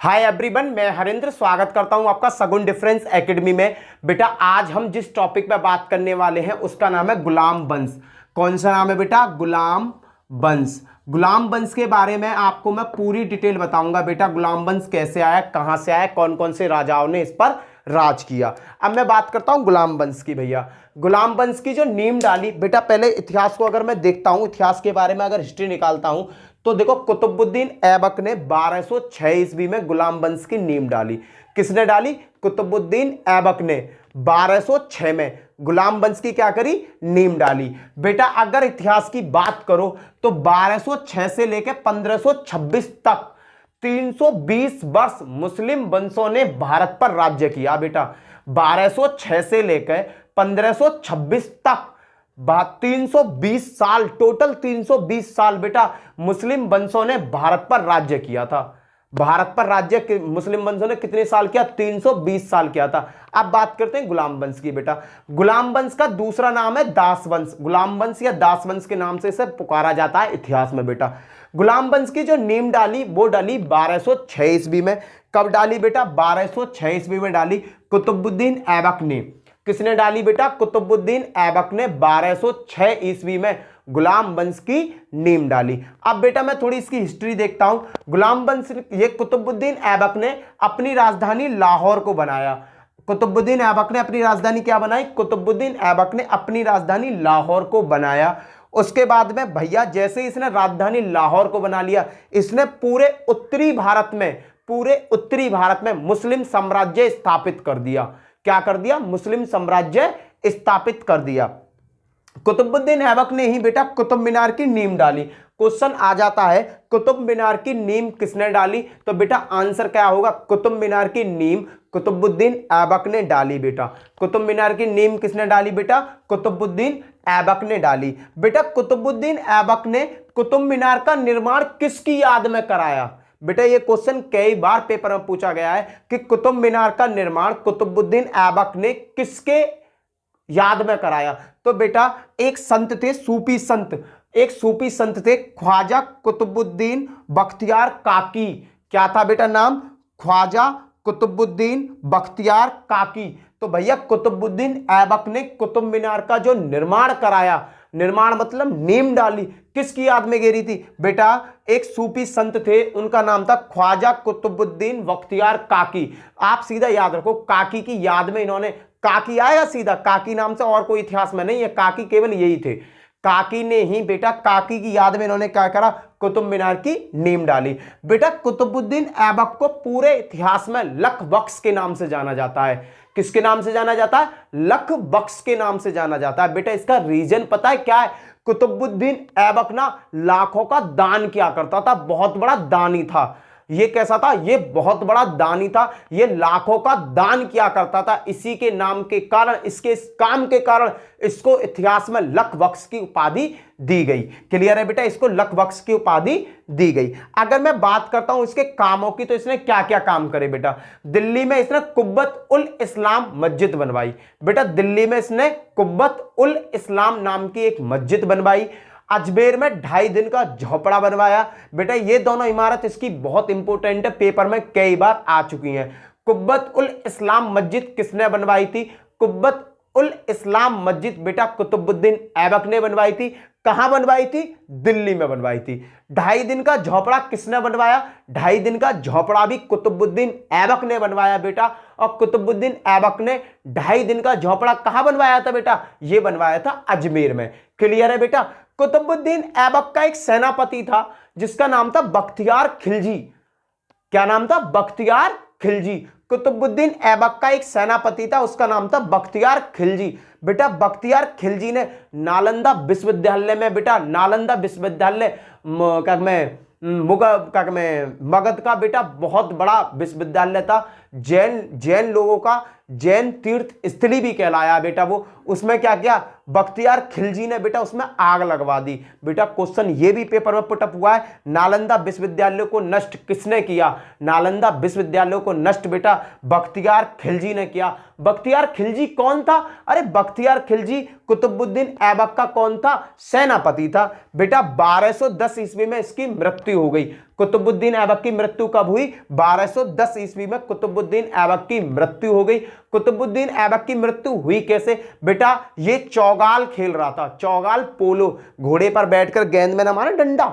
Hi everyone, मैं हरेंद्र स्वागत करता हूं आपका सगुन डिफरेंस एकेडमी में। बेटा आज हम जिस टॉपिक पे बात करने वाले हैं उसका नाम है गुलाम वंश। कौन सा नाम है बेटा? गुलाम वंश। गुलाम वंश के बारे में आपको मैं पूरी डिटेल बताऊंगा बेटा। गुलाम वंश कैसे आया, कहां से आया, कौन कौन से राजाओं ने इस पर राज किया। अब मैं बात करता हूं गुलाम वंश की। भैया गुलाम वंश की जो नींव डाली बेटा, पहले इतिहास को अगर मैं देखता हूं, इतिहास के बारे में अगर हिस्ट्री निकालता हूं तो देखो कुतुबुद्दीन ऐबक ने 1206 ईस्वी में गुलाम वंश की नींव डाली। किसने डाली? कुतुबुद्दीन ऐबक ने 1206 में गुलाम वंश की क्या करी? नींव डाली। बेटा अगर इतिहास की बात करो तो 1206 से लेकर 1526 तक 320 वर्ष मुस्लिम वंशों ने भारत पर राज्य किया। बेटा 1206 से लेकर 1526 तक 320 साल, टोटल 320 साल बेटा मुस्लिम वंशों ने भारत पर राज्य किया था। भारत पर राज्य मुस्लिम वंशों ने कितने साल किया? 320 साल किया था। अब बात करते हैं गुलाम वंश की। बेटा गुलाम वंश का दूसरा नाम है दास वंश। गुलाम वंश या दास वंश के नाम से इसे पुकारा जाता है इतिहास में। बेटा गुलाम वंश की जो नींव डाली वो डाली 1206 ईस्वी में। कब डाली बेटा? 1206 ईस्वी में डाली कुतुबुद्दीन ऐबक ने। किसने डाली बेटा? कुतुबुद्दीन ऐबक ने 1206 ईस्वी में गुलाम वंश की नींव डाली। अब बेटा मैं थोड़ी इसकी हिस्ट्री देखता हूं। गुलाम वंश ये कुतुबुद्दीन ऐबक ने अपनी राजधानी लाहौर को बनाया। कुतुबुद्दीन ऐबक ने अपनी राजधानी क्या बनाई? कुतुबुद्दीन ऐबक ने अपनी राजधानी लाहौर को बनाया। उसके बाद में भैया जैसे इसने राजधानी लाहौर को बना लिया, इसने पूरे उत्तरी भारत में मुस्लिम साम्राज्य स्थापित कर दिया। क्या कर दिया? मुस्लिम साम्राज्य स्थापित कर दिया। कुतुबुद्दीन ऐबक ने ही बेटा कुतुब मीनार की नींव डाली। क्वेश्चन आ जाता है कुतुब मीनार की नींव किसने डाली? तो बेटा आंसर क्या होगा? कुतुब मीनार की नींव कुतुबुद्दीन ऐबक ने डाली। बेटा कुतुब मीनार की नींव किसने डाली? बेटा कुतुबुद्दीन ऐबक ने डाली। बेटा कुतुबुद्दीन ऐबक ने कुतुब मीनार का निर्माण किसकी याद में कराया? बेटा ये क्वेश्चन कई बार पेपर में पूछा गया है कि कुतुब मीनार का निर्माण कुतुबुद्दीन ऐबक ने किसके याद में कराया? तो बेटा एक संत थे, सूफी संत थे, ख्वाजा कुतुबुद्दीन बख्तियार काकी। क्या था बेटा नाम? ख्वाजा कुतुबुद्दीन बख्तियार काकी। तो भैया कुतुबुद्दीन ऐबक ने कुतुब मीनार का जो निर्माण कराया, निर्माण मतलब नींव डाली, किसकी याद में गिरी थी? बेटा एक सूफी संत थे, उनका नाम था ख्वाजा कुतुबुद्दीन बख्तियार काकी। आप सीधा याद रखो, काकी की याद में इन्होंने, काकी आएगा सीधा, काकी नाम से और कोई इतिहास में नहीं है, काकी केवल यही थे। काकी ने ही बेटा, काकी की याद में इन्होंने क्या करा? कुतुब मीनार की नींव डाली। बेटा कुतुबुद्दीन ऐबक को पूरे इतिहास में लख बख्श के नाम से जाना जाता है। किसके नाम से जाना जाता है? लख बख्श के नाम से जाना जाता है। बेटा इसका रीजन पता है क्या है? कुतुबुद्दीन ऐबक ना लाखों का दान किया करता था, बहुत बड़ा दानी था। ये कैसा था? ये बहुत बड़ा दानी था, ये लाखों का दान किया करता था। इसी के नाम के कारण, इसके इस काम के कारण इसको इतिहास में लख बख्श की उपाधि दी गई। क्लियर है बेटा? इसको लख बख्श की उपाधि दी गई। अगर मैं बात करता हूं इसके कामों की, तो इसने क्या क्या काम करे बेटा? दिल्ली में इसने कुब्बत उल इस्लाम मस्जिद बनवाई। बेटा दिल्ली में इसने कुब्बत उल इस्लाम नाम की एक मस्जिद बनवाई। अजमेर में 2.5 दिन का झोपड़ा बनवाया। बेटा ये दोनों इमारत इसकी बहुत इंपॉर्टेंट है, पेपर में कई बार आ चुकी हैं। कुब्बत उल इस्लाम मस्जिद किसने बनवाई थी? कुब्बत उल इस्लाम मस्जिद बेटा कुतुबुद्दीन ऐबक ने बनवाई थी। कहां बनवाई थी? दिल्ली में बनवाई थी। 2.5 दिन का झोपड़ा किसने बनवाया? 2.5 दिन का झोपड़ा भी कुतुबुद्दीन ऐबक ने बनवाया बेटा। और कुतुबुद्दीन ऐबक ने 2.5 दिन का झोपड़ा कहां बनवाया था बेटा? ये बनवाया था अजमेर में। क्लियर है बेटा? कुतुबुद्दीन ऐबक का एक सेनापति था जिसका नाम था बख्तियार खिलजी। क्या नाम था? बख्तियार खिलजी। कुतुबुद्दीन ऐबक का एक सेनापति था, उसका नाम था बख्तियार खिलजी। बेटा बख्तियार खिलजी ने नालंदा विश्वविद्यालय में, बेटा नालंदा विश्वविद्यालय मगध का बेटा बहुत बड़ा विश्वविद्यालय था। जैन लोगों का जैन तीर्थ स्थली भी कहलाया बेटा वो। उसमें क्या किया? बख्तियार खिलजी ने बेटा उसमें आग लगवा दी। बेटा क्वेश्चन ये भी पेपर में पुटअप हुआ है, नालंदा विश्वविद्यालय को नष्ट किसने किया? नालंदा विश्वविद्यालय को नष्ट बेटा बख्तियार खिलजी ने किया। बख्तियार खिलजी कौन था? अरे बख्तियार खिलजी कुतुबुद्दीन ऐबक का कौन था? सेनापति था। बेटा 1210 ईस्वी में इसकी मृत्यु हो गई। कुतुबुद्दीन ऐबक की मृत्यु कब हुई? 1210 ईस्वी में कुतुबुद्दीन ऐबक की मृत्यु हो गई। कुतुबुद्दीन ऐबक की मृत्यु हुई कैसे बेटा? ये चौगाल खेल रहा था, चौगाल पोलो, घोड़े पर बैठकर गेंद में ना मारा डंडा,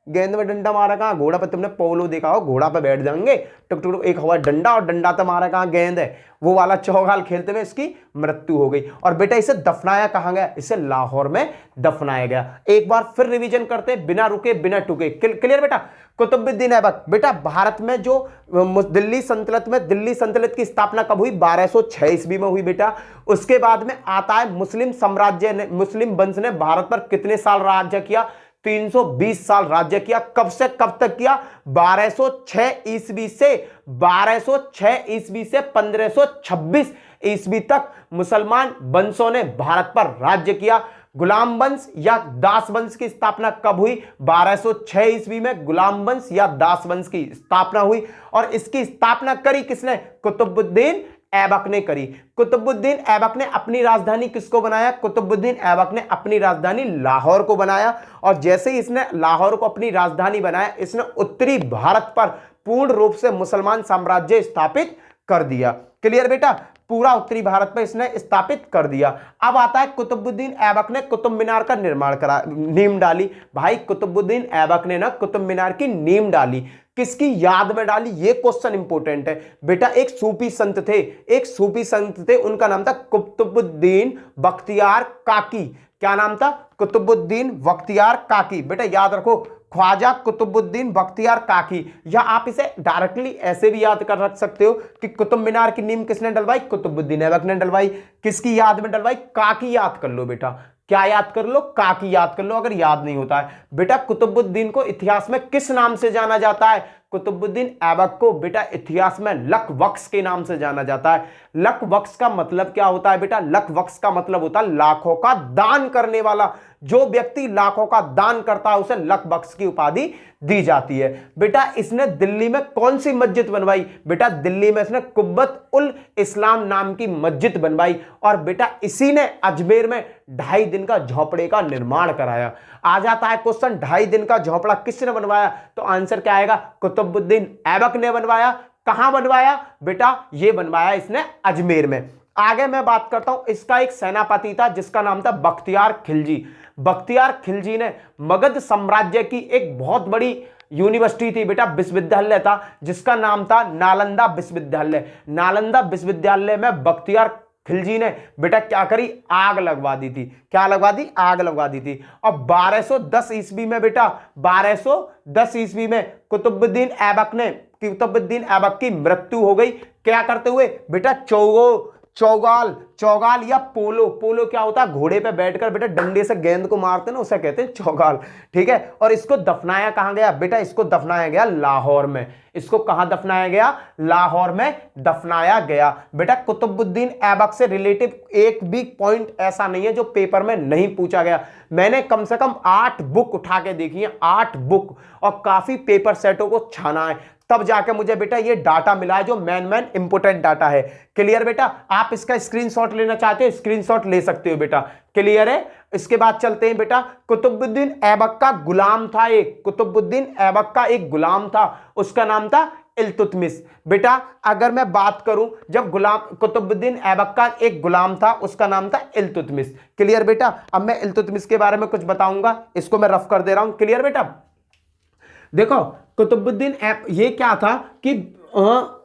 गेंद में डंडा मारा कहाँ? घोड़ा पर तुमने पोलो देखा हो, घोड़ा पर बैठ जाएंगे टुक टुक, एक हुआ डंडा और डंडा तो मारा कहाँ? गेंद है, वो वाला चौगाल खेलते हुए इसकी मृत्यु हो गई। और बेटा इसे दफनाया कहाँ गया? इसे लाहौर में दफनाया गया। एक बार फिर रिवीजन करते बिना रुके बिना टुके, क्लियर बेटा? कुतुबुद्दीन ऐबक बेटा भारत में जो दिल्ली सल्तनत की स्थापना कब हुई? 1206 ईस्वी में हुई बेटा। उसके बाद में आता है मुस्लिम साम्राज्य ने, मुस्लिम वंश ने भारत पर कितने साल राज्य किया? 320 साल राज्य किया। कब से कब तक किया? 1206 ईस्वी से 1526 ईस्वी तक मुसलमान वंशों ने भारत पर राज्य किया। गुलाम वंश या दास वंश की स्थापना कब हुई? 1206 ईस्वी में गुलाम वंश या दास वंश की स्थापना हुई। और इसकी स्थापना करी किसने? कुतुबुद्दीन ऐबक ने करी। कुतुबुद्दीन ऐबक ने अपनी राजधानी किसको बनाया? कुतुबुद्दीन ऐबक ने अपनी राजधानी लाहौर को बनाया। और जैसे ही इसने लाहौर को अपनी राजधानी बनाया, इसने उत्तरी भारत पर पूर्ण रूप से मुसलमान साम्राज्य स्थापित कर दिया। क्लियर बेटा? पूरा उत्तरी भारत पर इसने स्थापित कर दिया। अब आता है कुतुबुद्दीन ऐबक ने कुतुब मीनार का निर्माण करा, नींव डाली। भाई कुतुबुद्दीन ऐबक ने ना कुतुब मीनार की नींव डाली, किसकी याद में डाली? ये क्वेश्चन इंपॉर्टेंट है बेटा। एक सूफी संत थे, उनका नाम था कुतुबुद्दीन बख्तियार काकी। क्या नाम था? कुतुबुद्दीन बख्तियार काकी। बेटा याद रखो, ख्वाजा कुतुबुद्दीन बख्तियार काकी, या आप इसे डायरेक्टली ऐसे भी याद कर रख सकते हो कि कुतुब मीनार की नींव किसने डलवाई? कुतुबुद्दीन ऐबक ने डलवाई। किसकी याद में डलवाई? काकी याद कर लो बेटा। क्या याद कर लो? काकी याद कर लो, अगर याद नहीं होता है। बेटा कुतुबुद्दीन को इतिहास में किस नाम से जाना जाता है? कुतुबुद्दीन ऐबक को बेटा इतिहास में लख बख्श के नाम से जाना जाता है। लख बख्श का मतलब क्या होता है बेटा? लख बख्श का मतलब होता है लाखों का दान करने वाला। जो व्यक्ति लाखों का दान करता है उसे लख बख्श की उपाधि दी जाती है। बेटा इसने दिल्ली में कौन सी मस्जिद बनवाई? बेटा दिल्ली में इसने कुब्बत उल इस्लाम नाम की मस्जिद बनवाई। और बेटा इसी ने अजमेर में 2.5 दिन का झोपड़े का निर्माण कराया। आ जाता है क्वेश्चन, 2.5 दिन का झोपड़ा किसने बनवाया? तो आंसर क्या आएगा? कुतुबुद्दीन ऐबक ने बनवाया। कहां बनवाया? बेटा ये बनवाया इसने अजमेर में। आगे मैं बात करता हूं, इसका एक सेनापति था जिसका नाम था बख्तियार खिलजी। बख्तियार खिलजी ने मगध साम्राज्य की एक बहुत बड़ी यूनिवर्सिटी थी बेटा, विश्वविद्यालय था, जिसका नाम था नालंदा विश्वविद्यालय। नालंदा विश्वविद्यालय में बख्तियार खिलजी ने बेटा क्या करी? आग लगवा दी थी। क्या लगवा दी? आग लगवा दी थी। और 1210 ईस्वी में बेटा 1210 ईस्वी में कुतुबुद्दीन ऐबक की मृत्यु हो गई। क्या करते हुए? बेटा चौगाल या पोलो क्या होता है? घोड़े पे बैठकर बेटा डंडे से गेंद को मारते ना, उसे कहते हैं चौगाल। ठीक है। और इसको दफनाया कहां गया? बेटा इसको दफनाया गया लाहौर में। इसको कहां दफनाया गया? लाहौर में दफनाया गया। बेटा कुतुबुद्दीन ऐबक से रिलेटिव एक भी पॉइंट ऐसा नहीं है जो पेपर में नहीं पूछा गया। मैंने कम से कम 8 बुक उठा के देखी है, 8 बुक, और काफी पेपर सेटों को छाना है, तब जाके मुझे बेटा ये डाटा मिला है जो मेन इंपोर्टेंट डाटा है। क्लियर बेटा? आप इसका स्क्रीनशॉट लेना चाहते हो, स्क्रीनशॉट ले सकते हो बेटा। क्लियर है? इसके बाद चलते हैं बेटा, कुतुबुद्दीन ऐबक का गुलाम था एक, कुतुबुद्दीन ऐबक का एक गुलाम था, उसका नाम था इल्तुतमिश। बेटा अगर मैं बात करूं, जब कुतुबुद्दीन ऐबक का एक गुलाम था, उसका नाम था इल्तुतमिश। क्लियर बेटा? अब मैं इल्तुतमिश के बारे में कुछ बताऊंगा, इसको मैं रफ कर दे रहा हूं। क्लियर बेटा? देखो कुतुबुद्दीन ये क्या था कि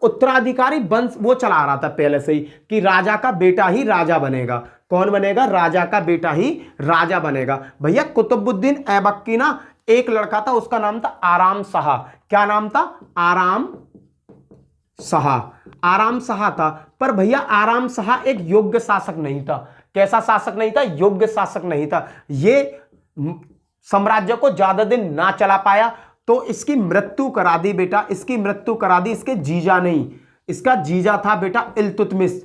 उत्तराधिकारी वंश वो चला रहा था पहले से ही कि राजा का बेटा ही राजा बनेगा। कौन बनेगा? राजा का बेटा ही राजा बनेगा। भैया कुतुबुद्दीन ऐबक की ना एक लड़का था, उसका नाम था आराम शाह। क्या नाम था? आराम शाह था। पर भैया आराम शाह एक योग्य शासक नहीं था। कैसा शासक नहीं था? योग्य शासक नहीं था। ये साम्राज्य को ज्यादा दिन ना चला पाया, तो इसकी मृत्यु करा दी बेटा, इसकी मृत्यु करा दी इसके जीजा नहीं, इसका जीजा था बेटा इल्तुतमिश।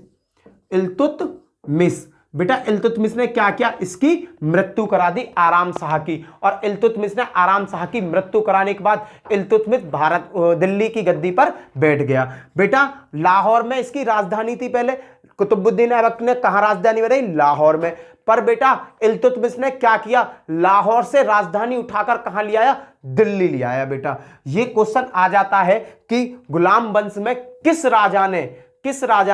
बेटा इल्तुतमिश ने क्या किया? इसकी मृत्यु करा दी आराम शाह की। और इल्तुतमिश ने आराम शाह की मृत्यु कराने के बाद इल्तुतमिश दिल्ली की गद्दी पर बैठ गया। बेटा लाहौर में इसकी राजधानी थी पहले। कुतुबुद्दीन ऐबक ने कहां राजधानी बनाई? लाहौर में। पर बेटा इल्तुतमिश ने क्या किया, लाहौर से राजधानी उठाकर कहां ले आया, दिल्ली ले आया। बेटा ये क्वेश्चन आ जाता है कि गुलाम वंश में किस राजा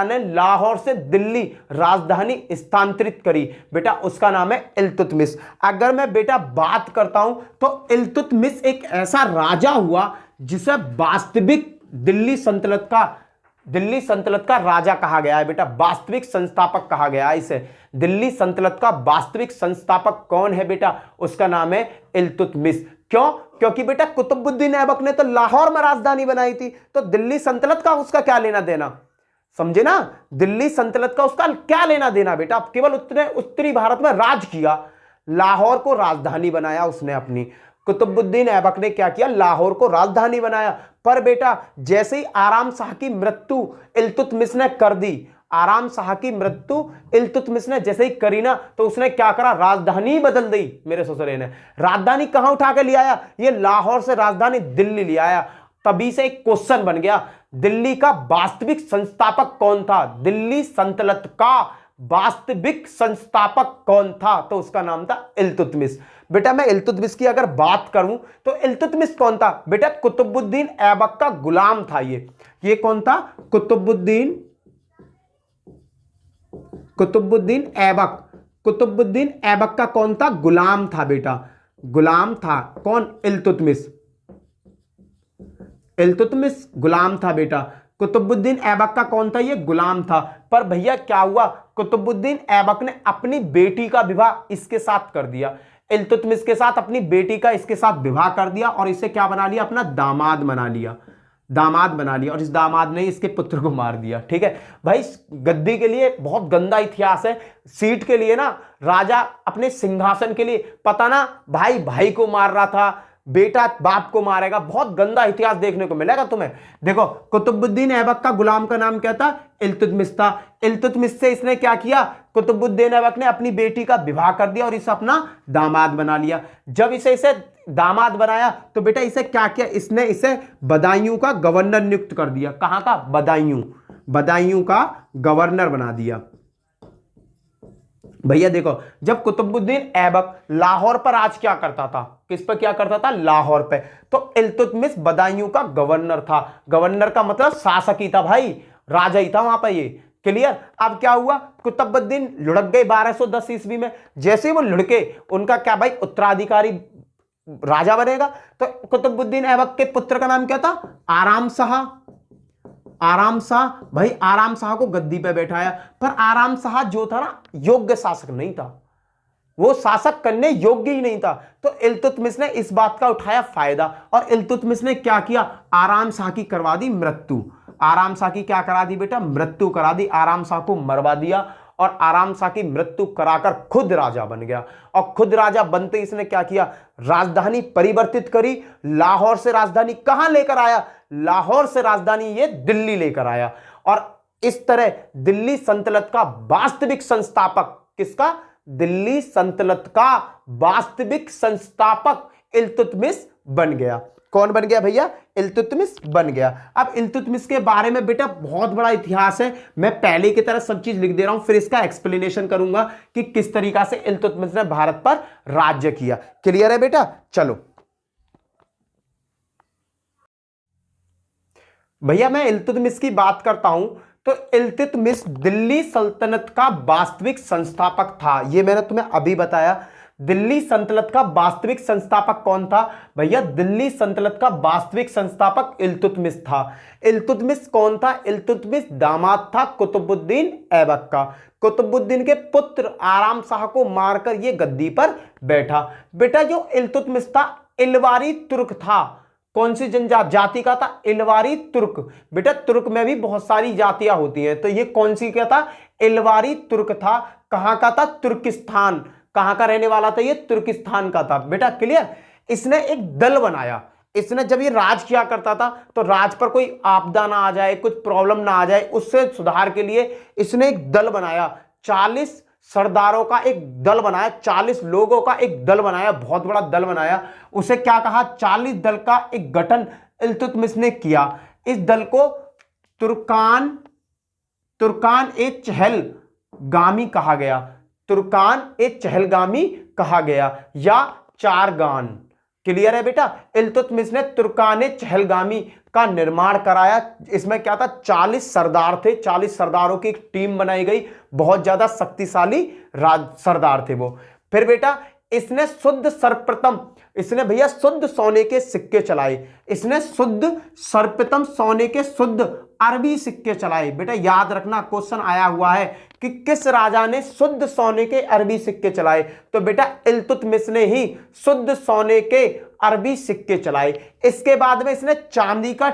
ने लाहौर से दिल्ली राजधानी स्थानांतरित करी, बेटा उसका नाम है इल्तुतमिश। अगर मैं बेटा बात करता हूं तो इल्तुतमिश एक ऐसा राजा हुआ जिसे वास्तविक दिल्ली सल्तनत का राजा कहा गया है। बेटा वास्तविक संस्थापक कहा गया है इसे। दिल्ली सल्तनत का वास्तविक संस्थापक कौन है बेटा, उसका नाम है इल्तुतमिश। क्यों, क्योंकि बेटा कुतुबुद्दीन ऐबक ने तो लाहौर में राजधानी बनाई थी, तो दिल्ली सल्तनत का उसका क्या लेना देना, समझे ना, दिल्ली सल्तनत का उसका क्या लेना देना। बेटा केवल उत्तरी भारत में राज किया, लाहौर को राजधानी बनाया उसने अपनी। कुतुबुद्दीन ऐबक ने क्या किया, लाहौर को राजधानी बनाया। पर बेटा जैसे ही आराम शाह की मृत्यु इल्तुतमिश ने कर दी, आराम शाह की मृत्यु इल्तुतमिश ने जैसे ही करी ना, तो उसने क्या करा, राजधानी बदल दी। मेरे ससुरे ने राजधानी कहां उठा के ले आया, ये लाहौर से राजधानी दिल्ली ले आया। तभी से एक क्वेश्चन बन गया, दिल्ली का वास्तविक संस्थापक कौन था, दिल्ली सल्तनत का वास्तविक संस्थापक कौन था, तो उसका नाम था इल्तुतमिश। बेटा मैं इल्तुतमिश की अगर बात करूं तो इल्तुतमिश कौन था, बेटा कुतुबुद्दीन ऐबक का गुलाम था। ये कौन था, कुतुबुद्दीन ऐबक का कौन था, गुलाम था। बेटा गुलाम था कौन, इल्तुतमिश गुलाम था। बेटा कुतुबुद्दीन ऐबक का कौन था, ये गुलाम था। पर भैया क्या हुआ, कुतुबुद्दीन ऐबक ने अपनी बेटी का विवाह इसके साथ कर दिया, इल्तुतमिश के साथ अपनी बेटी का इसके साथ विवाह कर दिया और इसे क्या बना लिया, अपना दामाद बना लिया, और इस दामाद ने इसके पुत्र को मार दिया। ठीक है भाई, गद्दी के लिए बहुत गंदा इतिहास है। सीट के लिए ना, राजा अपने सिंहासन के लिए, पता ना भाई को मार रहा था, बेटा बाप को मारेगा, बहुत गंदा इतिहास देखने को मिलेगा तुम्हें। देखो कुतुबुद्दीन ऐबक का गुलाम का नाम क्या था, इल्तुतमिश था। इल्तुतमिश से इसने क्या किया, कुतुबुद्दीन ऐबक ने अपनी बेटी का विवाह कर दिया और इसे अपना दामाद बना लिया। जब इसे दामाद बनाया तो बेटा इसे क्या किया, इसने इसे बदायूं का गवर्नर नियुक्त कर दिया। कहां का, बदायूं का गवर्नर बना दिया। भैया देखो, जब कुतुबुद्दीन ऐबक लाहौर पर राज क्या करता था, किस पर क्या करता था, लाहौर पे, तो इल्तुतमिश बदायूं का गवर्नर था। गवर्नर का मतलब शासक ही था भाई, राजा ही था वहां पर। ये क्लियर। अब क्या हुआ, कुतुबुद्दीन लुढ़क गए 1210 ईस्वी में। जैसे ही वो लुढ़के, उनका क्या भाई उत्तराधिकारी राजा बनेगा। तो कुतुबुद्दीन ऐबक के पुत्र का नाम क्या था, आराम शाह। भाई आराम शाह को गद्दी पे बैठाया, पर आराम शाह जो था ना, योग्य शासक नहीं था, वो शासक करने योग्य ही नहीं था। तो इल्तुतमिश ने इस बात का उठाया फायदा और इल्तुतमिश ने क्या किया, आराम शाह की करवा दी मृत्यु। आराम शाह की क्या करा दी बेटा, मृत्यु करा दी। आराम शाह को मरवा दिया और आराम शाह की मृत्यु कराकर खुद राजा बन गया। और खुद राजा बनते इसने क्या किया, राजधानी परिवर्तित करी। लाहौर से राजधानी कहां लेकर आया, लाहौर से राजधानी ये दिल्ली लेकर आया। और इस तरह दिल्ली सल्तनत का वास्तविक संस्थापक, किसका, दिल्ली सल्तनत का वास्तविक संस्थापक इल्तुतमिश बन गया। कौन बन गया भैया, इल्तुतमिश बन गया। अब इल्तुतमिश के बारे में बेटा बहुत बड़ा इतिहास है, मैं पहले की तरह सब चीज लिख दे रहा हूं, फिर इसका एक्सप्लेनेशन करूंगा कि किस तरीका से इल्तुतमिश ने भारत पर राज्य किया। क्लियर है बेटा, चलो भैया मैं इल्तुतमिश की बात करता हूं तो इल्तुतमिश दिल्ली सल्तनत का वास्तविक संस्थापक था। यह मैंने तुम्हें अभी बताया। दिल्ली सल्तनत का वास्तविक संस्थापक कौन था भैया, दिल्ली सल्तनत का वास्तविक संस्थापक इल्तुतमिश था। इल्तुतमिश कौन था, इल्तुतमिश दामाद था कुतुबुद्दीन ऐबक का। कुतुबुद्दीन के पुत्र आराम शाह को मारकर यह गद्दी पर बैठा। बेटा जो इल्तुतमिश था इलवारी तुर्क था। कौन सी जनजाति का था, इलवारी तुर्क। बेटा तुर्क में भी बहुत सारी जातियां होती हैं, तो ये कौन सी क्या था, इलवारी तुर्क था। कहां का था, तुर्किस्तान। कहां का रहने वाला था, ये तुर्किस्तान का था। बेटा क्लियर। इसने एक दल बनाया। इसने जब ये राज किया करता था तो राज पर कोई आपदा ना आ जाए, कुछ प्रॉब्लम ना आ जाए, उससे सुधार के लिए इसने एक दल बनाया। 40 सरदारों का एक दल बनाया, 40 लोगों का एक दल बनाया, बहुत बड़ा दल बनाया। उसे क्या कहा, 40 दल का एक गठन इल्तुतमिश ने किया। इस दल को तुर्कान ए चहल गामी कहा गया। तुर्कान ए चहलगामी कहा गया, या चारगान। क्लियर है बेटा। इल्तुतमिश ने तुर्कान ए चहलगामी का निर्माण कराया। इसमें क्या था, 40 सरदार थे, 40 सरदारों की एक टीम बनाई गई, बहुत ज्यादा शक्तिशाली सरदार थे वो। फिर बेटा इसने शुद्ध सर्वप्रथम, इसने भैया शुद्ध सोने के सिक्के चलाए, इसने शुद्ध सर्वप्रथम सोने के शुद्ध अरबी सिक्के चलाए। बेटा याद रखना, क्वेश्चन आया हुआ है कि किस राजा ने शुद्ध सोने के अरबी सिक्के चलाए, तो बेटा इल्तुतमिश ने ही शुद्ध सोने के अरबी सिक्के चलाए। इसके बाद में इसने चांदी का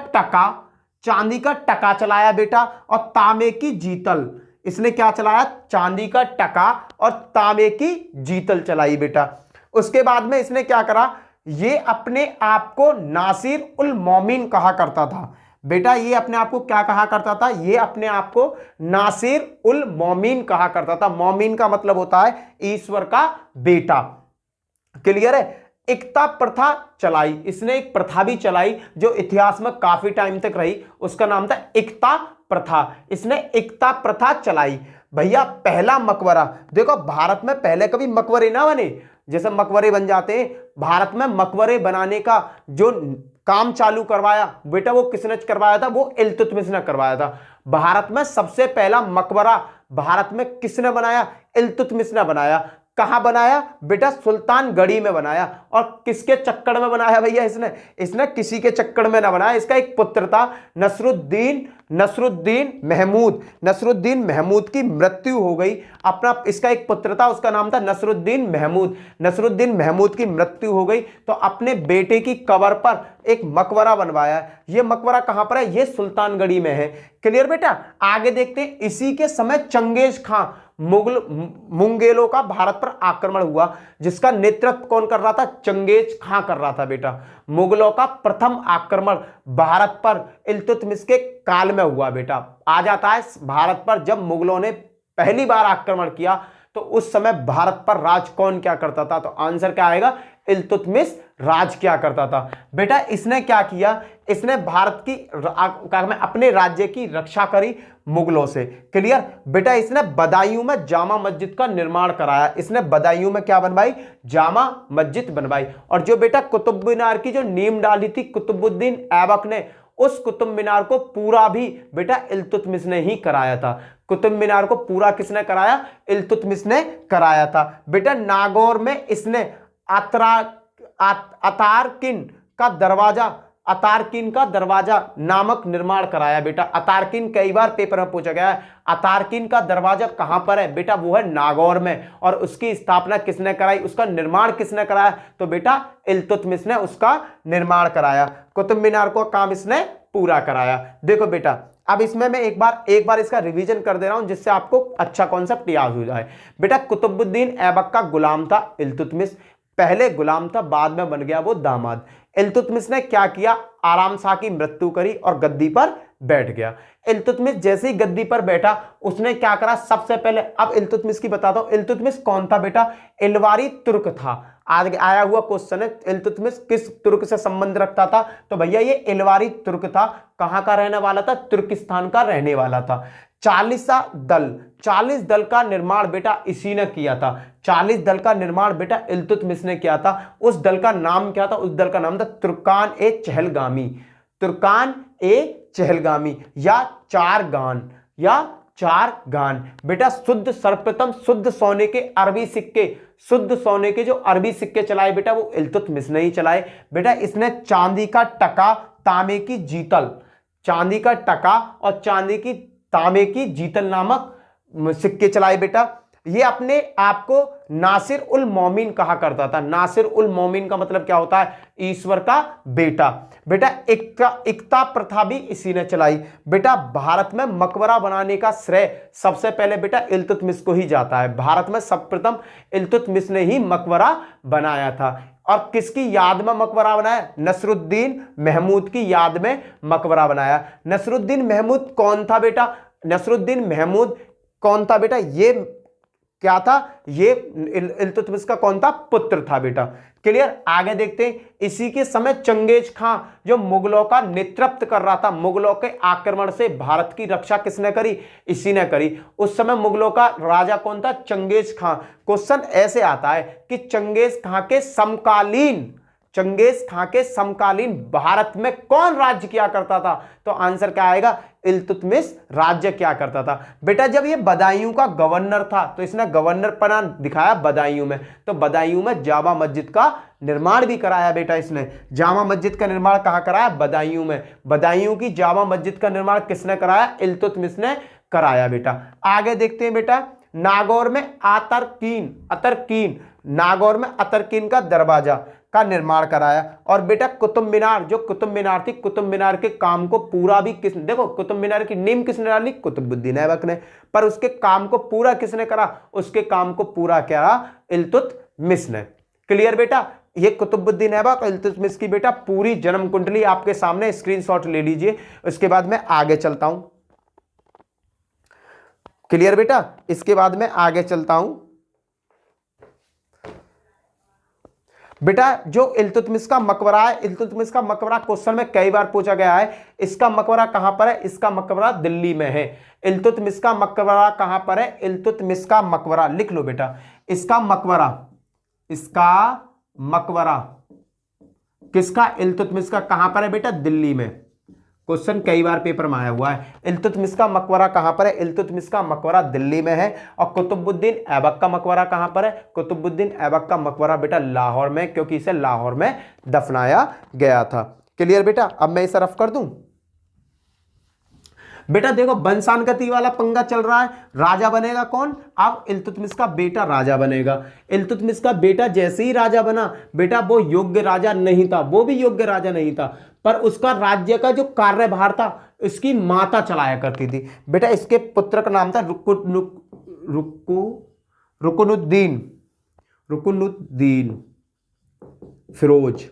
टका चलाया बेटा, और तांबे की जीतल। इसने क्या चलाया, चांदी का टका और तांबे की जीतल चलाई बेटा। उसके बाद में इसने क्या करा, ये अपने आप को नासिर उल मोमिन कहा करता था बेटा। ये अपने आप को क्या कहा करता था, ये अपने आप को नासिर उल मोमिन कहा करता था। मोमिन का मतलब होता है ईश्वर का बेटा। क्लियर है। एकता प्रथा चलाई, इसने एक प्रथा भी चलाई जो इतिहास में काफी टाइम तक रही, उसका नाम था एकता प्रथा। इसने एकता प्रथा चलाई। भैया पहला मकबरा, देखो भारत में पहले कभी मकबरे ना बने, जैसे मकबरे बन जाते हैं, भारत में मकबरे बनाने का जो काम चालू करवाया बेटा वो किसने करवाया था, वो इल्तुतमिश ने करवाया था। भारत में सबसे पहला मकबरा भारत में किसने बनाया, इल्तुतमिश ने बनाया। कहां बनाया बेटा, सुल्तानगढ़ी में बनाया। और किसके चक्कर में बनाया भैया, इसने किसी के चक्कर में ना बनाया। इसका एक पुत्र था नसरुद्दीन महमूद की मृत्यु हो गई। इसका एक पुत्र था, उसका नाम था नसरुद्दीन महमूद की मृत्यु हो गई, तो अपने बेटे की कब्र पर एक मकबरा बनवाया। ये मकबरा कहां पर है, ये सुल्तानगढ़ी में है। क्लियर बेटा। आगे देखते हैं, इसी के समय चंगेज खां मुंगेलों का भारत पर आक्रमण हुआ, जिसका नेतृत्व कौन कर रहा था, चंगेज खां कर रहा था बेटा। मुगलों का प्रथम आक्रमण भारत पर इल्तुतमिश के काल में हुआ बेटा। आ जाता है भारत पर जब मुगलों ने पहली बार आक्रमण किया, तो उस समय भारत पर राज कौन क्या करता था, तो आंसर क्या आएगा, इल्तुतमिश राज क्या करता था बेटा। इसने क्या किया, इसने भारत की अपने राज्य की रक्षा करी मुगलों से। क्लियर बेटा। इसने बदायूं में जामा मस्जिद का निर्माण कराया। इसने बदायूं में क्या बनवाई, जामा मस्जिद बनवाई। और जो बेटा कुतुब मीनार की जो नींव डाली थी कुतुबुद्दीन ऐबक ने, उस कुतुब मीनार को पूरा भी बेटा इल्तुतमिश ने ही कराया था। कुतुब मीनार को पूरा किसने कराया, इल्तुतमिश ने कराया था बेटा। नागौर में इसने अतारकिन का दरवाजा नामक निर्माण कराया बेटा। अतारकिन कई बार पेपर में पूछा गया है। अतारकिन का दरवाजा कहां पर है बेटा, वो है नागौर में। और उसकी स्थापना किसने कराई, उसका निर्माण किसने कराया, तो बेटा इल्तुतमिश ने उसका निर्माण कराया। कुतुब मीनार को काम इसने पूरा कराया। देखो बेटा, अब इसमें मैं एक बार इसका रिवीजन कर दे रहा हूं, जिससे आपको अच्छा कॉन्सेप्ट याद हो जाए बेटा। कुतुबुद्दीन ऐबक का गुलाम था इल्तुतमिश, पहले गुलाम था, बाद में बन गया वो दामाद। इल्तुतमिश ने क्या किया, आराम शाह की मृत्यु करी और गद्दी पर बैठ गया। इल्तुतमिश जैसे ही गद्दी पर बैठा, उसने क्या करा, सबसे पहले, अब इल्तुतमिश की बताता हूं। इल्तुतमिश कौन था बेटा, इलवारी तुर्क था। आज आया हुआ क्वेश्चन है, इल्तुतमिश किस तुर्क से संबंध रखता था, तो भैया ये इलवारी तुर्क था। कहां का रहने वाला था, तुर्किस्तान का रहने वाला था। 40 दल का निर्माण बेटा इसी ने किया था। 40 दल का निर्माण बेटा इल्तुतमिश ने किया था। उस दल का नाम क्या था, उस दल का नाम था तुर्कान ए चहलगामी या चारगान बेटा। सर्वप्रथम शुद्ध सोने के जो अरबी सिक्के चलाए बेटा, वो इल्तुतमिश ने ही चलाए बेटा। इसने चांदी का टका, तांबे की जीतल, चांदी का टका और चांदी की तांबे की जीतल नामक सिक्के चलाए बेटा। ये अपने आप को नासिर उल मोमिन कहा करता था। नासिर उल मोमिन का मतलब क्या होता है, ईश्वर का बेटा बेटा। एकता प्रथा भी इसी ने चलाई बेटा। भारत में मकबरा बनाने का श्रेय सबसे पहले बेटा इल्तुतमिश को ही जाता है। भारत में सर्वप्रथम इल्तुतमिश ने ही मकबरा बनाया था। और किसकी याद में मकबरा बनाया, नसरुद्दीन महमूद की याद में मकबरा बनाया। नसरुद्दीन महमूद कौन था बेटा, नसरुद्दीन महमूद कौन था बेटा, ये क्या था ये, इल्तुतमिश का कौन था, पुत्र था बेटा। क्लियर। आगे देखते हैं, इसी के समय चंगेज खां जो मुगलों का नेतृत्व कर रहा था, मुगलों के आक्रमण से भारत की रक्षा किसने करी, इसी ने करी। उस समय मुगलों का राजा कौन था, चंगेज खां। क्वेश्चन ऐसे आता है कि चंगेज खां के समकालीन, चंगेज खां के समकालीन भारत में कौन राज्य किया करता था, तो आंसर क्या आएगा, इल्तुतमिश राज्य क्या करता था। बेटा जब ये बदायूं का गवर्नर था तो इसने गवर्नर पना दिखाया बदायूं में, तो बदायूं में जामा मस्जिद का निर्माण भी कराया बेटा इसने। जामा मस्जिद का निर्माण कहां कराया, बदायूं में। बदायूं की जामा मस्जिद का निर्माण किसने कराया, इल्तुतमिश ने कराया बेटा। आगे देखते हैं बेटा, नागौर में अतरकीन, अतरकीन, नागौर में अतरकीन का दरवाजा का निर्माण कराया। और बेटा कुतुब मीनार, जो कुतुब मीनार थी, कुतुब मीनार के काम को पूरा भी किस, देखो कुतुब मीनार की नींव किसने डाली, कुतुबुद्दीन ऐबक ने, पर उसके काम को पूरा किसने करा, उसके काम को पूरा करा इल्तुतमिश ने। क्लियर बेटा। ये कुतुबुद्दीन ऐबक और इल्तुतमिश की बेटा पूरी जन्म कुंडली आपके सामने, स्क्रीनशॉट ले लीजिए। उसके बाद मैं आगे चलता हूं। क्लियर बेटा। इसके बाद मैं आगे चलता हूं बेटा, जो इल्तुतमिश का मकबरा है, इल्तुतमिश का मकबरा क्वेश्चन में कई बार पूछा गया है। इसका मकबरा कहां पर है, इसका मकबरा दिल्ली में है। इल्तुतमिश का मकबरा कहां पर है, इल्तुतमिश का मकबरा लिख लो बेटा, इसका मकबरा, इसका मकबरा किसका, इल्तुतमिश का कहां पर है बेटा, दिल्ली में। क्वेश्चन कई बार पेपर में आया हुआ है। इल्तुतमिश का मकबरा कहां पर है, इल्तुतमिश का मकबरा दिल्ली में है। और कुतुबुद्दीन ऐबक का मकबरा कहां पर है, कुतुबुद्दीन ऐबक का मकबरा बेटा लाहौर में, क्योंकि इसे लाहौर में दफनाया गया था। क्लियर बेटा। अब मैं इसे रफ कर दूं बेटा, देखो वंशानुगति वाला पंगा चल रहा है। राजा बनेगा कौन, अब इल्तुतमिश का बेटा राजा बनेगा। इल्तुतमिश का बेटा जैसे ही राजा बना बेटा, वो योग्य राजा नहीं था, वो भी योग्य राजा नहीं था, पर उसका राज्य का जो कार्यभार था इसकी माता चलाया करती थी बेटा। इसके पुत्र का नाम था रुकनुद्दीन, रुकनुद्दीन फिरोज,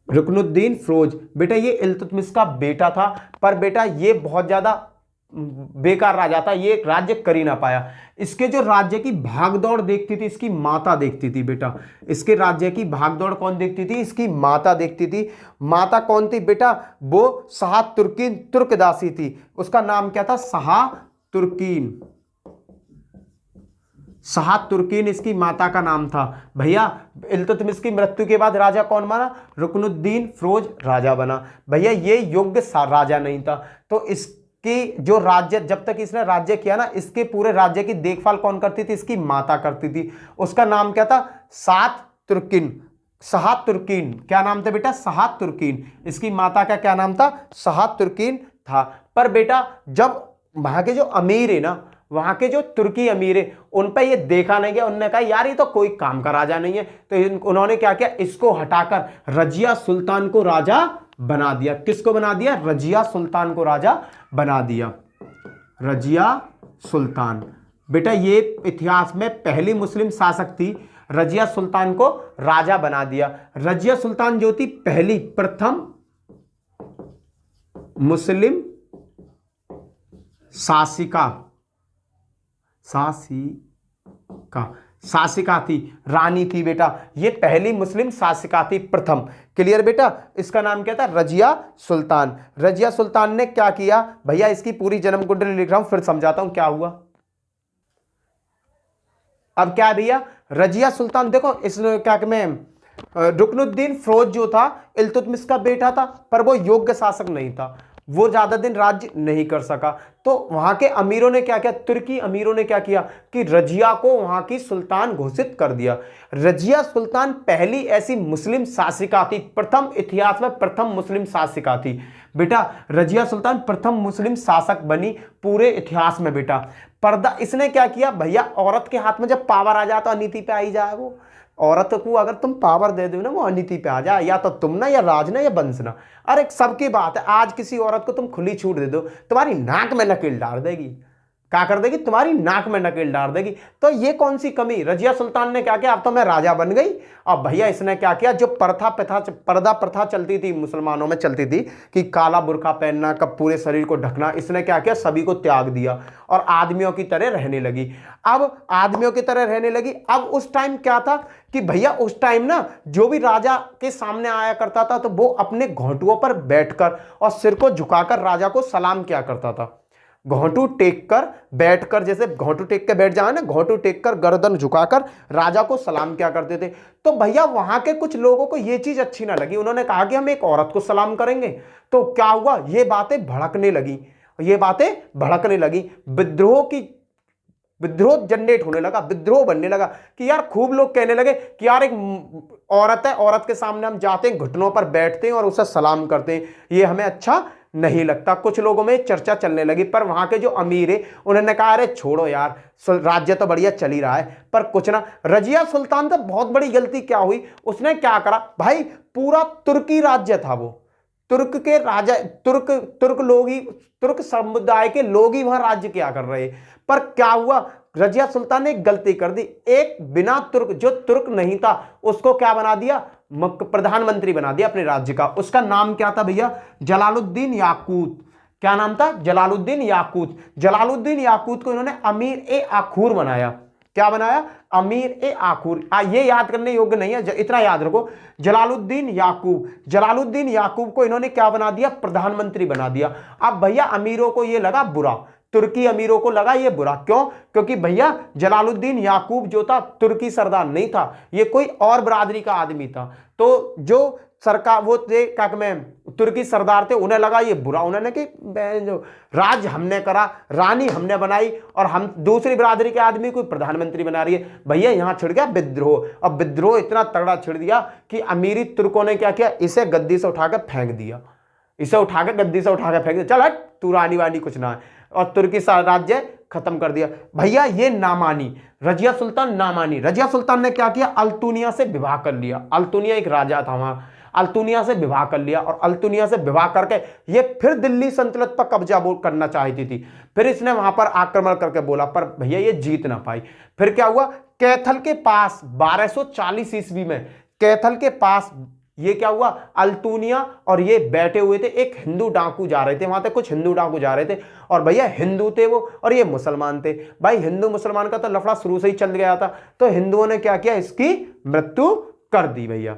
रुकनुद्दीन फिरोज। बेटा ये इल्तुतमिश का बेटा था, पर बेटा ये बहुत ज्यादा बेकार राजा था, ये राज्य कर ही ना पाया। इसके जो राज्य की भागदौड़ देखती थी इसकी माता देखती थी बेटा। इसके राज्य की भागदौड़ कौन देखती थी, इसकी माता देखती थी। माता कौन थी बेटा, वो शाह तुर्कीन तुर्कदासी थी। उसका नाम क्या था, शाह तुर्कीन, शाह तुर्कीन इसकी माता का नाम था। भैया इल्तुतमिश की मृत्यु के बाद राजा कौन बना, रुकनुद्दीन फिरोज राजा बना। भैया ये योग्य राजा नहीं था, तो इसकी जो राज्य, जब तक इसने राज्य किया ना, इसके पूरे राज्य की देखभाल कौन करती थी, इसकी माता करती थी। उसका नाम क्या था, शाह तुर्कीन, शाह तुर्कीन। क्या नाम था बेटा, शाह तुर्कीन। इसकी माता का क्या नाम था, शाह तुर्कीन था। पर बेटा जब वहां के जो अमीर है ना, वहां के जो तुर्की अमीर है, उन पर ये देखा नहीं गया। उन्होंने कहा यार ये तो कोई काम का राजा नहीं है, तो उन्होंने क्या किया, इसको हटाकर रजिया सुल्तान को राजा बना दिया। किसको बना दिया, रजिया सुल्तान को राजा बना दिया। रजिया सुल्तान बेटा ये इतिहास में पहली मुस्लिम शासक थी, रजिया सुल्तान को राजा बना दिया। रजिया सुल्तान जो थी पहली प्रथम मुस्लिम शासिका, शासिका थी, रानी थी बेटा। ये पहली मुस्लिम शासिका थी, प्रथम। क्लियर बेटा। इसका नाम क्या था, रजिया सुल्तान। रजिया सुल्तान ने क्या किया भैया, इसकी पूरी जन्म कुंडली लिख रहा हूं, फिर समझाता हूं क्या हुआ। अब क्या है भैया, रजिया सुल्तान देखो, इस क्या में रुकनुद्दीन फिरोज जो था इल्तुतमिश का बेटा था, पर वो योग्य शासक नहीं था, वो ज्यादा दिन राज्य नहीं कर सका। तो वहां के अमीरों ने क्या किया, तुर्की अमीरों ने क्या किया कि रजिया को वहां की सुल्तान घोषित कर दिया। रजिया सुल्तान पहली ऐसी मुस्लिम शासिका थी, प्रथम, इतिहास में प्रथम मुस्लिम शासिका थी बेटा। रजिया सुल्तान प्रथम मुस्लिम शासक बनी पूरे इतिहास में बेटा। पर्दा इसने क्या किया भैया, औरत के हाथ में जब पावर आ जाए तो अनीति पे आई जाए। वो औरत को अगर तुम पावर दे दो ना, वो अनीति पे आ जाए, या तो तुम ना, या राज ना, या वंश ना। अरे सबकी बात है, आज किसी औरत को तुम खुली छूट दे दो, तुम्हारी नाक में नकेल डाल देगी। क्या कर देगी, तुम्हारी नाक में नकेल डाल देगी। तो ये कौन सी कमी, रजिया सुल्तान ने क्या किया, अब तो मैं राजा बन गई। अब भैया इसने क्या किया, जो पर्दा प्रथा चलती थी, मुसलमानों में चलती थी कि काला बुर्का पहनना, कब पूरे शरीर को ढकना, इसने क्या किया, सभी को त्याग दिया और आदमियों की तरह रहने लगी। अब आदमियों की तरह रहने लगी। अब उस टाइम क्या था कि भैया उस टाइम ना जो भी राजा के सामने आया करता था तो वो अपने घोंटुओं पर बैठकर और सिर को झुकाकर राजा को सलाम किया करता था। घोंटू टेक कर बैठकर, जैसे घोंटू टेक के बैठ जाए ना, घोंटू टेक कर गर्दन झुकाकर राजा को सलाम किया करते थे। तो भैया वहां के कुछ लोगों को ये चीज अच्छी ना लगी, उन्होंने कहा कि हम एक औरत को सलाम करेंगे। तो क्या हुआ, ये बातें भड़कने लगी, विद्रोह जनरेट होने लगा, विद्रोह बनने लगा कि यार खूब लोग कहने लगे कि यार एक औरत है, औरत के सामने हम जाते हैं, घुटनों पर बैठते हैं और उसे सलाम करते हैं, ये हमें अच्छा नहीं लगता। कुछ लोगों में चर्चा चलने लगी, पर वहां के जो अमीर है उन्होंने कहा अरे छोड़ो यार, राज्य तो बढ़िया चल ही रहा है। पर कुछ ना, रजिया सुल्तान से बहुत बड़ी गलती क्या हुई, उसने क्या करा भाई, पूरा तुर्की राज्य था वो, तुर्क के राजा, तुर्क समुदाय के लोग ही वहां राज्य किया कर रहे। पर क्या हुआ, रजिया सुल्तान ने एक गलती कर दी, एक बिना तुर्क, जो तुर्क नहीं था उसको क्या बना दिया, प्रधानमंत्री बना दिया अपने राज्य का। उसका नाम क्या था भैया, जलालुद्दीन याकूत। क्या नाम था, जलालुद्दीन याकूत। जलालुद्दीन याकूत को इन्होंने अमीर ए आखूर बनाया। क्या बनाया, अमीर ए आखूर। ये याद करने योग्य नहीं है, इतना याद रखो, जलालुद्दीन याकूब को इन्होंने क्या बना दिया, प्रधानमंत्री बना दिया। अब भैया अमीरों को ये लगा बुरा, तुर्की अमीरों को लगा ये बुरा, क्यों, क्योंकि भैया जलालुद्दीन याकूब जो था तुर्की सरदार नहीं था, ये कोई और बरादरी का आदमी था। तो जो सरकार वो थे क्या में तुर्की सरदार थे, उन्हें लगा ये बुरा, उन्होंने कि जो राज हमने करा, रानी हमने बनाई और हम दूसरी बरादरी के आदमी को प्रधानमंत्री बना रही है। भैया यहां छिड़ गया विद्रोह। अब विद्रोह इतना तगड़ा छिड़ दिया कि अमीरी तुर्कों ने क्या किया, इसे गद्दी से उठाकर फेंक दिया, चल हट, तू रानी वानी कुछ ना है, और तुर्की राज्य खत्म कर दिया। भैया ये ना मानी, रजिया सुल्तान ना मानी। रजिया सुल्तान ने क्या किया, अल्तुनिया से विवाह कर लिया। अल्तुनिया एक राजा था वहां, अल्तुनिया से विवाह कर लिया और अल्तुनिया से विवाह करके ये फिर दिल्ली सल्तनत पर कब्जा करना चाहती थी। फिर इसने वहां पर आक्रमण करके बोला, पर भैया ये जीत ना पाई। फिर क्या हुआ, कैथल के पास 1240 ईस्वी में, कैथल के पास ये क्या हुआ, अल्तुनिया और ये बैठे हुए थे, एक हिंदू डाकू जा रहे थे वहां तक, कुछ हिंदू डाकू जा रहे थे और भैया हिंदू थे वो और ये मुसलमान थे। भाई हिंदू मुसलमान का तो लफड़ा शुरू से ही चल गया था, तो हिंदुओं ने क्या किया, इसकी मृत्यु कर दी। भैया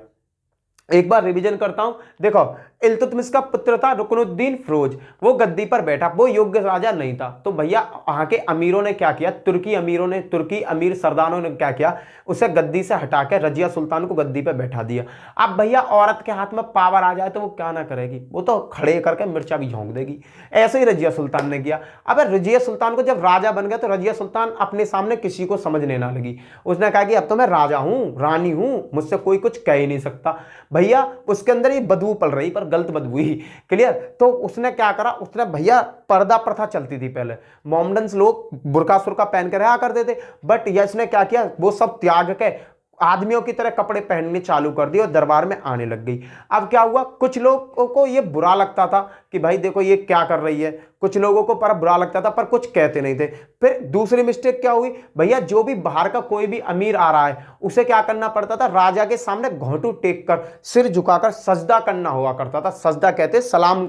एक बार रिवीजन करता हूं, देखो इल्तुतमिश का पुत्र था रुकनुद्दीन फिरोज, वो गद्दी पर बैठा, वो योग्य राजा नहीं था। तो भैया वहां के अमीरों ने क्या किया, तुर्की अमीर सरदारों ने क्या किया, उसे गद्दी से हटा के रजिया सुल्तान को गद्दी पर बैठा दिया। अब भैया औरत के हाथ में पावर आ जाए तो वो क्या ना करेगी, वो तो खड़े करके मिर्चा भी झोंक देगी। ऐसे ही रजिया सुल्तान ने किया। अब रजिया सुल्तान को जब राजा बन गया तो रजिया सुल्तान अपने सामने किसी को समझने ना लगी। उसने कहा कि अब तो मैं राजा हूं, रानी हूं, मुझसे कोई कुछ कह ही नहीं सकता। भैया उसके अंदर ये बदबू पड़ रही, पर गलत बदबू ही, क्लियर। तो उसने क्या करा, उसने भैया पर्दा प्रथा चलती थी पहले, मोमडन्स लोग बुर्का सुरका पहन कर रहा करते थे, बट इसने क्या किया, वो सब त्याग के आदमियों की तरह कपड़े पहनने चालू कर दिए और दरबार में आने लग गई। अब क्या हुआ, कुछ लोगों को ये बुरा लगता था कि भाई देखो ये क्या कर रही है, कुछ लोगों को पर बुरा लगता था पर कुछ कहते नहीं थे। फिर दूसरी मिस्टेक क्या हुई, भैया जो भी बाहर का कोई भी अमीर आ रहा है उसे क्या करना पड़ता था, राजा के सामने घोंटू टेक कर सिर झुकाकर सजदा करना हुआ करता था। सजदा कहते सलाम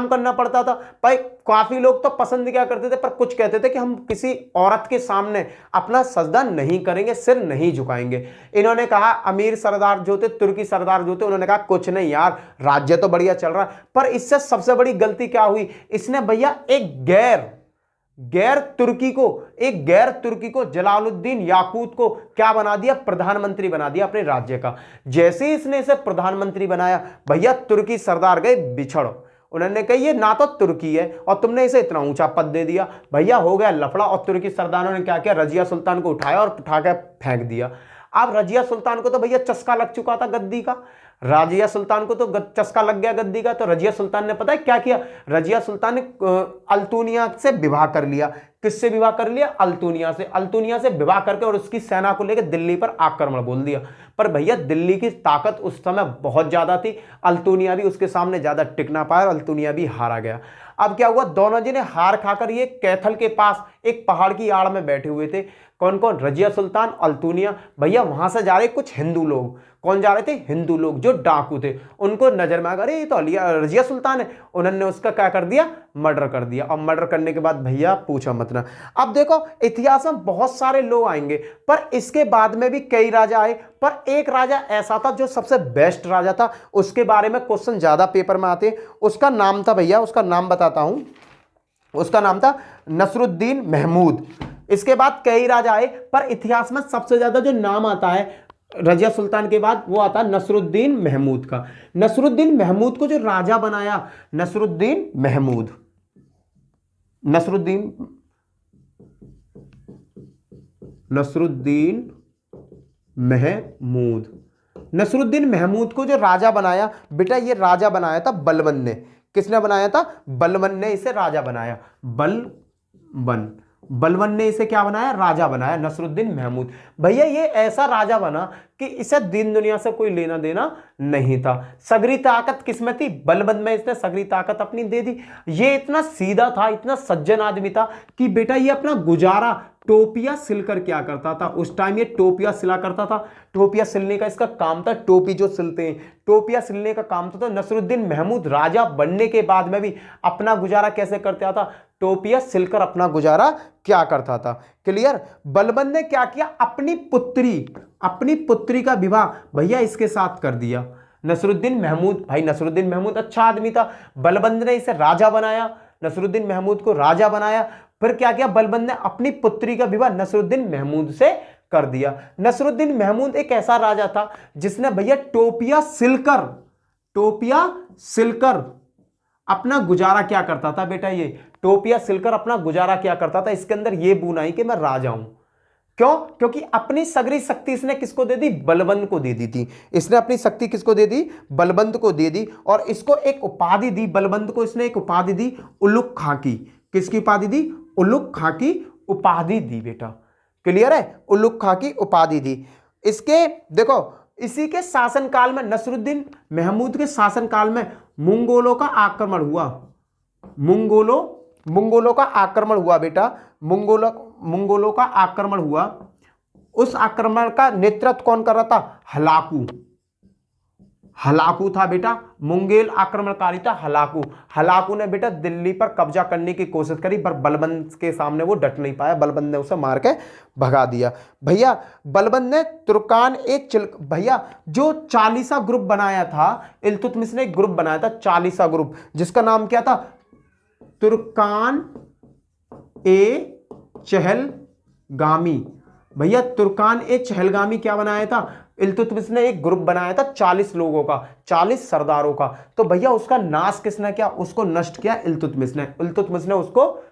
करना पड़ता था। भाई काफी लोग तो पसंद क्या करते थे, पर कुछ कहते थे कि हम किसी औरत के सामने अपना सजदा नहीं करेंगे, सिर नहीं झुकाएंगे। इन्होंने कहा, अमीर सरदार जो थे, तुर्की सरदार जो थे, उन्होंने कहा कुछ नहीं यार, राज्य तो बढ़िया चल रहा है। पर इससे सबसे बड़ी गलती क्या हुई, इसने भैया एक गैर तुर्की को जलालुद्दीन याकूत को क्या बना दिया, प्रधानमंत्री बना दिया अपने राज्य का। जैसे ही इसने इसे प्रधानमंत्री बनाया, भैया तुर्की सरदार गए बिछड़। उन्होंने कहा ये ना तो तुर्की है और तुमने इसे इतना ऊंचा पद दे दिया। भैया हो गया लफड़ा और तुर्की सरदारों ने क्या किया, रजिया सुल्तान को उठाया और उठा के फेंक दिया। अब रजिया सुल्तान को तो भैया चस्का लग चुका था गद्दी का, रजिया सुल्तान को तो चस्का लग गया गद्दी का। तो रजिया सुल्तान ने पता है क्या किया, रजिया सुल्तान ने अल्तुनिया से विवाह कर लिया। किससे विवाह कर लिया? अल्तुनिया से। अल्तुनिया से विवाह करके और उसकी सेना को लेकर दिल्ली पर आक्रमण बोल दिया। पर भैया दिल्ली की ताकत उस समय बहुत ज्यादा थी, अल्तुनिया भी उसके सामने ज्यादा टिक ना पाया और अल्तुनिया भी हारा गया। अब क्या हुआ, दोनों जी ने हार खाकर ये कैथल के पास एक पहाड़ की आड़ में बैठे हुए थे। कौन कौन? रजिया सुल्तान, अल्तुनिया। भैया वहां से जा रहे कुछ हिंदू लोग। कौन जा रहे थे? हिंदू लोग जो डाकू थे। उनको नजर में आ गया, अरे ये तो रजिया सुल्तान है। उन्होंने उसका क्या कर दिया? मर्डर कर दिया। और मर्डर करने के बाद भैया पूछा मत ना। अब देखो इतिहास में बहुत सारे लोग आएंगे, पर इसके बाद में भी कई राजा आए, पर एक राजा ऐसा था जो सबसे बेस्ट राजा था, उसके बारे में क्वेश्चन ज्यादा पेपर में आते। उसका नाम था भैया, उसका नाम बताता हूं, उसका नाम था नसरुद्दीन महमूद। इसके बाद कई राजा आए, पर इतिहास में सबसे ज्यादा जो नाम आता है रजिया सुल्तान के बाद वो आता है नसरुद्दीन महमूद का। नसरुद्दीन महमूद को जो राजा बनाया, नसरुद्दीन महमूद, नसरुद्दीन महमूद, नसरुद्दीन महमूद को जो राजा बनाया बेटा, ये राजा बनाया था बलबन ने। किसने बनाया था? बलबन ने इसे राजा बनाया। बलबन ने इसे क्या बनाया? राजा बनाया, नसरुद्दीन महमूद। भैया ये ऐसा राजा बना कि इसे दीन दुनिया से कोई लेना देना नहीं था। सगरी ताकत किसमें थी? बलबन में। इसने सगरी ताकत अपनी दे दी। ये इतना सीधा था, इतना सज्जन आदमी था कि बेटा ये अपना गुजारा टोपियां सिलकर क्या करता था। उस टाइम ये टोपियां सिला करता था। टोपियां सिलने का इसका काम था, टोपी जो सिलते हैं, टोपियां सिलने का काम था। तो नसरुद्दीन महमूद राजा बनने के बाद में भी अपना गुजारा कैसे करता था? टोपियां सिलकर अपना गुजारा क्या करता था। क्लियर? बलबन ने क्या किया? अपनी पुत्री का विवाह भैया इसके साथ कर दिया। नसरुद्दीन महमूद, भाई नसरुद्दीन महमूद अच्छा आदमी था, बलबन ने इसे राजा बनाया, नसरुद्दीन महमूद को राजा बनाया। फिर क्या किया? बलबन ने अपनी पुत्री का विवाह नसरुद्दीन महमूद से कर दिया। नसरुद्दीन महमूद एक ऐसा राजा था जिसने भैया टोपियां सिलकर अपना गुजारा क्या करता था बेटा? ये टोपियां सिलकर अपना गुजारा क्या करता था? इसके अंदर ये बुनाई कि मैं राजा हूं। क्यों? क्योंकि अपनी सगरी शक्ति इसने किसको दे दी? बलबंत को दे दी थी। इसने अपनी शक्ति किसको दे दी? बलबंत को दे दी। और इसको एक उपाधि दी, बलबंत को इसने एक उपाधि दी, उलुग खां की। किसकी उपाधि दी? उलुग खां की उपाधि दी बेटा। क्लियर है? उलुग खां की उपाधि दी। इसके देखो इसी के शासनकाल में, नसरुद्दीन महमूद के शासनकाल में मंगोलों का आक्रमण हुआ। मंगोलों का आक्रमण हुआ बेटा। मंगोलों का आक्रमण हुआ। उस आक्रमण का नेतृत्व कौन कर रहा था? हलाकू था बेटा। मुंगेल आक्रमणकारी था हलाकू ने बेटा दिल्ली पर कब्जा करने की कोशिश करी, पर बलबंत के सामने वो डट नहीं पाया। बलबंत ने उसे मार के भगा दिया। भैया बलबंत ने तुर्कान भैया जो 40 ग्रुप बनाया था, इल्तुतमिश ने एक ग्रुप बनाया था 40 ग्रुप, जिसका नाम क्या था? तुर्कान ए चहलगामी। भैया तुर्कान ए चहलगामी क्या बनाया था? इल्तुतमिश ने एक ग्रुप बनाया था 40 लोगों का, 40 सरदारों का। तो भैया उसका नाश किसने किया? उसको नष्ट किया इल्तुतमिश ने उसको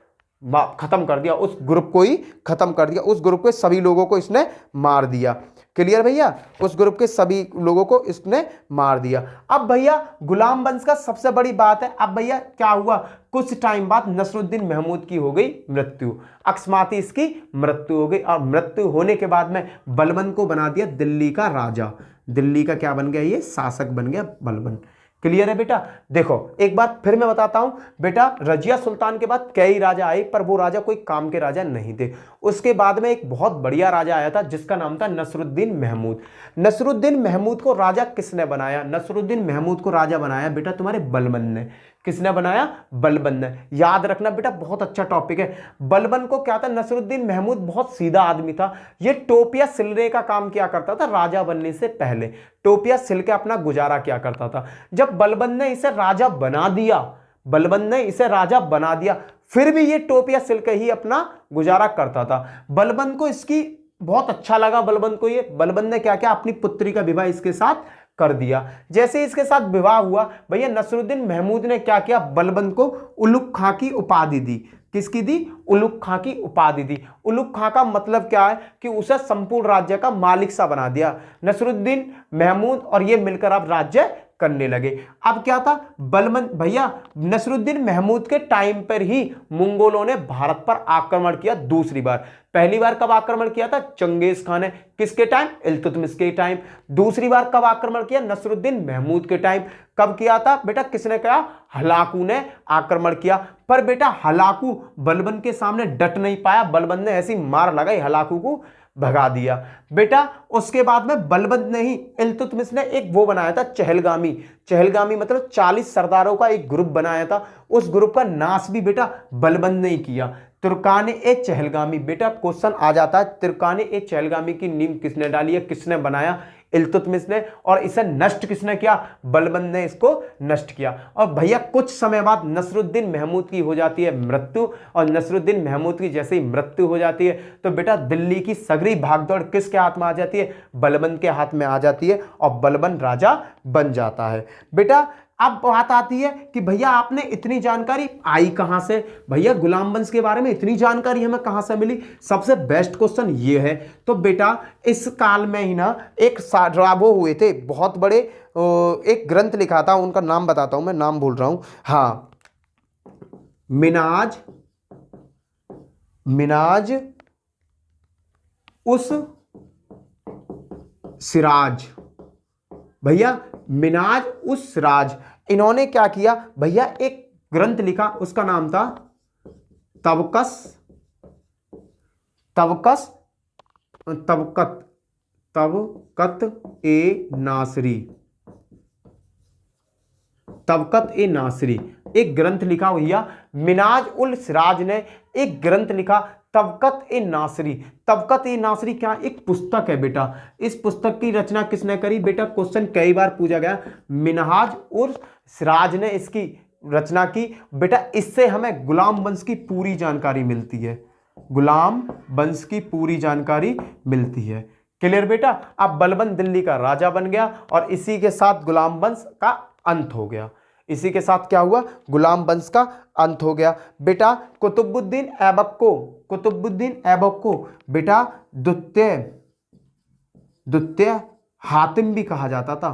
खत्म कर दिया। उस ग्रुप को ही खत्म कर दिया। उस ग्रुप के सभी लोगों को इसने मार दिया। क्लियर भैया? उस ग्रुप के सभी लोगों को इसने मार दिया। अब भैया गुलाम वंश का सबसे बड़ी बात है, अब भैया क्या हुआ? कुछ टाइम बाद नसरुद्दीन महमूद की हो गई मृत्यु, अकस्माती इसकी मृत्यु हो गई। और मृत्यु होने के बाद में बलबन को बना दिया दिल्ली का राजा। दिल्ली का क्या बन गया? ये शासक बन गया बलबन। क्लियर है बेटा? देखो एक बात फिर मैं बताता हूं बेटा, रजिया सुल्तान के बाद कई राजा आए, पर वो राजा कोई काम के राजा नहीं थे। उसके बाद में एक बहुत बढ़िया राजा आया था जिसका नाम था नसरुद्दीन महमूद। नसरुद्दीन महमूद को राजा किसने बनाया? नसरुद्दीन महमूद को राजा बनाया बेटा तुम्हारे बलबन ने। किसने बनाया? बलबन ने। याद रखना बेटा, बहुत अच्छा टॉपिक है। बलबन को क्या था? नसरुद्दीन महमूद बहुत सीधा आदमी था। ये टोपियां सिलने का काम किया करता था राजा बनने से पहले। टोपियां सिल के अपना गुजारा क्या करता था। जब बलबन ने इसे राजा बना दिया, फिर भी ये टोपियां सिल के ही अपना गुजारा करता था। बलबन को इसकी बहुत अच्छा लगा। बलबन ने क्या किया? अपनी पुत्री का विवाह इसके साथ कर दिया। जैसे इसके साथ विवाह हुआ भैया, नसरुद्दीन महमूद ने क्या किया? बलबन को उलुग खां की उपाधि दी। किसकी दी? उलुग खां की उपाधि दी। उलुग खां का मतलब क्या है? कि उसे संपूर्ण राज्य का मालिक सा बना दिया। नसरुद्दीन महमूद और ये मिलकर अब राज्य करने लगे। अब क्या था, बलबन भैया नसरुद्दीन महमूद के टाइम पर ही मंगोलों ने भारत पर आक्रमण किया दूसरी बार। पहली बार कब आक्रमण किया था, चंगेज खान ने, किसके टाइम, इल्तुतमिश के टाइम। दूसरी बार कब आक्रमण किया, नसरुद्दीन महमूद के टाइम। कब किया था बेटा, किसने किया, हलाकू ने आक्रमण किया। पर बेटा हलाकू बलबन के सामने डट नहीं पाया, बलबन ने ऐसी मार लगाई, हलाकू को भगा दिया बेटा। उसके बाद में बलबन ने ही, इल्तुतमिश ने एक वो बनाया था चहलगामी, चहलगामी मतलब 40 सरदारों का एक ग्रुप बनाया था। उस ग्रुप का नाश भी बेटा बलबन ने ही किया। तुर्कान ए चहलगामी, बेटा क्वेश्चन आ जाता है, तुर्कान ए चहलगामी की नींव किसने डाली है, किसने बनाया, इल्तुतमिश ने। और इसे नष्ट किसने किया, बलबन ने इसको नष्ट किया। और भैया कुछ समय बाद नसरुद्दीन महमूद की हो जाती है मृत्यु, और नसरुद्दीन महमूद की जैसे ही मृत्यु हो जाती है तो बेटा दिल्ली की सगरी भागदौड़ किसके हाथ में आ जाती है, बलबन के हाथ में आ जाती है, और बलबन राजा बन जाता है। बेटा अब बात आती है कि भैया आपने इतनी जानकारी आई कहां से, भैया गुलाम वंश के बारे में इतनी जानकारी हमें कहां से मिली। सबसे बेस्ट क्वेश्चन ये है। तो बेटा इस काल में ही ना एक राबो हुए थे बहुत बड़े, एक ग्रंथ लिखा था, उनका नाम बताता हूं, मैं नाम भूल रहा हूं, हाँ, मिनाज उस सिराज, भैया मिनाज उस सिराज, इन्होंने क्या किया भैया, एक ग्रंथ लिखा, उसका नाम था तबकत ए नासरी, तबकत ए नासरी, एक ग्रंथ लिखा भैया। मिनाज उल सिराज ने एक ग्रंथ लिखा तबकत ए नासरी। तबकत ए नासरी क्या, एक पुस्तक है बेटा। इस पुस्तक की रचना किसने करी बेटा, क्वेश्चन कई बार पूछा गया। मिनहाज उल सिराज ने इसकी रचना की बेटा। इससे हमें गुलाम वंश की पूरी जानकारी मिलती है, गुलाम वंश की पूरी जानकारी मिलती है। क्लियर बेटा। अब बलबन दिल्ली का राजा बन गया और इसी के साथ गुलाम वंश का अंत हो गया। इसी के साथ क्या हुआ, गुलाम वंश का अंत हो गया। बेटा कुतुबुद्दीन ऐबक को बेटा द्वितीय हातिम भी कहा जाता था,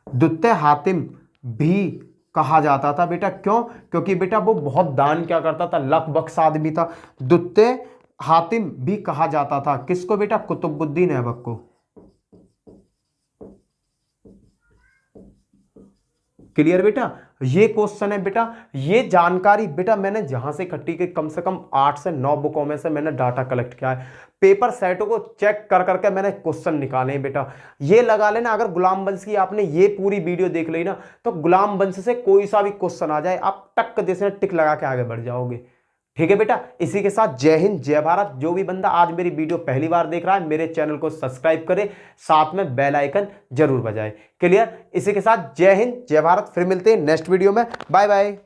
द्वितीय हातिम भी कहा जाता था बेटा। क्यों, क्योंकि बेटा वो बहुत दान क्या करता था, लकबख्श आदमी था। द्वितीय हातिम भी कहा जाता था किसको बेटा, कुतुबुद्दीन ऐबक को। क्लियर बेटा। ये क्वेश्चन है बेटा, ये जानकारी बेटा मैंने जहां से इकट्ठी की, कम से कम 8 से 9 बुकों में से मैंने डाटा कलेक्ट किया है। पेपर सेटों को चेक कर करके मैंने क्वेश्चन निकाले हैं बेटा। ये लगा लेना, अगर गुलाम वंश की आपने ये पूरी वीडियो देख ली ना, तो गुलाम वंश से कोई सा भी क्वेश्चन आ जाए आप टक जैसे टिक लगा के आगे बढ़ जाओगे। ठीक है बेटा। इसी के साथ जय हिंद जय भारत। जो भी बंदा आज मेरी वीडियो पहली बार देख रहा है, मेरे चैनल को सब्सक्राइब करे, साथ में बेल आइकन जरूर बजाए। क्लियर। इसी के साथ जय हिंद जय भारत। फिर मिलते हैं नेक्स्ट वीडियो में। Bye bye.